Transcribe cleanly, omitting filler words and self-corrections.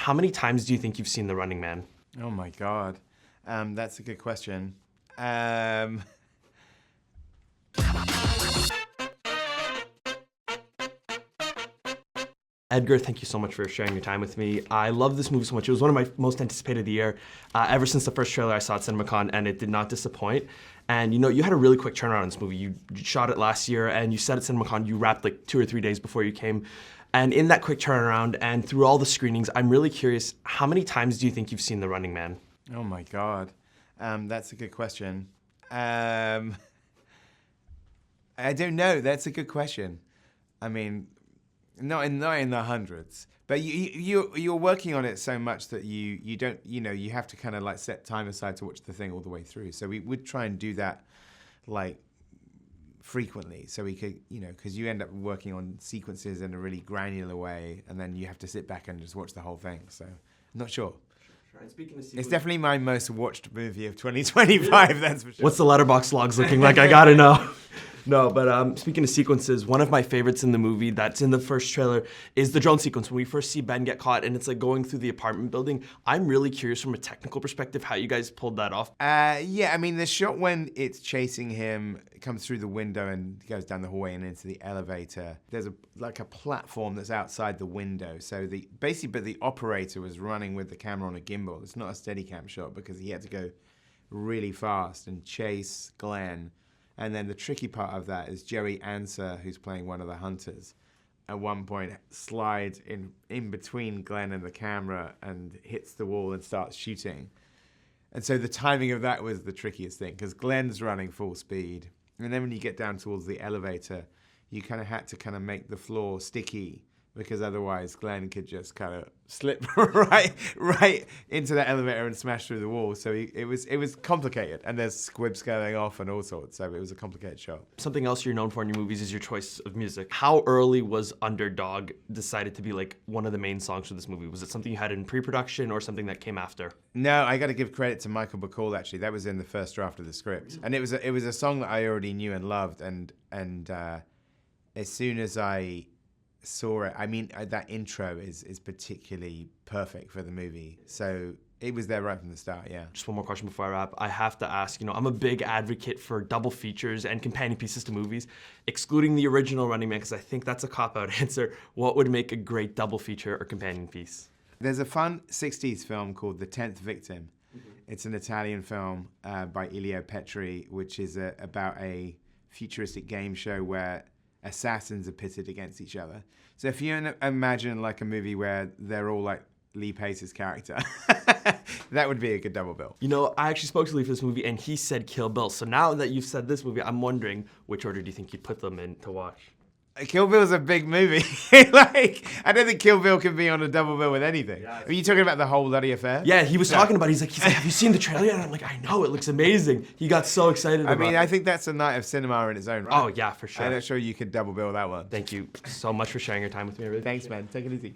how many times do you think you've seen The Running Man? Oh my God, that's a good question. Edgar, thank you so much for sharing your time with me. I love this movie so much. It was one of my most anticipated of the year. Ever since the first trailer I saw at CinemaCon, and it did not disappoint. And you know, you had a really quick turnaround on this movie. You shot it last year, and you said at CinemaCon you wrapped like 2 or 3 days before you came. And in that quick turnaround and through all the screenings, I'm really curious, how many times do you think you've seen The Running Man? Oh my God, that's a good question. I don't know. That's a good question. I mean, not in the hundreds, but you're working on it so much that you don't, you have to kind of like set time aside to watch the thing all the way through. So we would try and do that like frequently, so we could, because you end up working on sequences in a really granular way, and then you have to sit back and just watch the whole thing. So I'm not sure. And speaking of It's definitely my most watched movie of 2025, that's for sure. What's the letterbox logs looking like? I gotta know. No, but speaking of sequences, one of my favorites in the movie that's in the first trailer is the drone sequence when we first see Ben get caught and it's like going through the apartment building. I'm really curious from a technical perspective how you guys pulled that off. Yeah, I mean, the shot when it's chasing him, it comes through the window and goes down the hallway and into the elevator. There's like a platform that's outside the window. So but the operator was running with the camera on a gimbal. It's not a Steadicam shot because he had to go really fast and chase Glenn. And then the tricky part of that is Joey Anser, who's playing one of the hunters, at one point slides in between Glenn and the camera and hits the wall and starts shooting. And so the timing of that was the trickiest thing, because Glenn's running full speed. And then when you get down towards the elevator, you kind of had to make the floor sticky, because otherwise Glenn could just kind of slip right into the elevator and smash through the wall. So it was complicated, and there's squibs going off and all sorts. So it was a complicated shot. Something else you're known for in your movies is your choice of music. How early was Underdog decided to be like one of the main songs for this movie? Was it something you had in pre-production or something that came after? No, I got to give credit to Michael Bacall, actually. That was in the first draft of the script, and it was a song that I already knew and loved. And as soon as I saw it, I mean, that intro is particularly perfect for the movie. So it was there right from the start, yeah. Just one more question before I wrap. I have to ask, I'm a big advocate for double features and companion pieces to movies, excluding the original Running Man, because I think that's a cop-out answer. What would make a great double feature or companion piece? There's a fun 60s film called The 10th Victim. Mm-hmm. It's an Italian film by Elio Petri, which is about a futuristic game show where assassins are pitted against each other. So if you imagine like a movie where they're all like Lee Pace's character, that would be a good double bill. I actually spoke to Lee for this movie and he said Kill Bill. So now that you've said this movie, I'm wondering which order do you think you'd put them in to watch? Kill Bill's a big movie. I don't think Kill Bill can be on a double bill with anything. Yeah, are you talking about the whole bloody affair? Yeah, he was talking about it. He's like, have you seen the trailer? And I'm like, I know, it looks amazing. He got so excited about it. I think that's a night of cinema in its own right. Oh, yeah, for sure. I'm not sure you could double bill that one. Thank you so much for sharing your time with me. Thanks, man. Take it easy.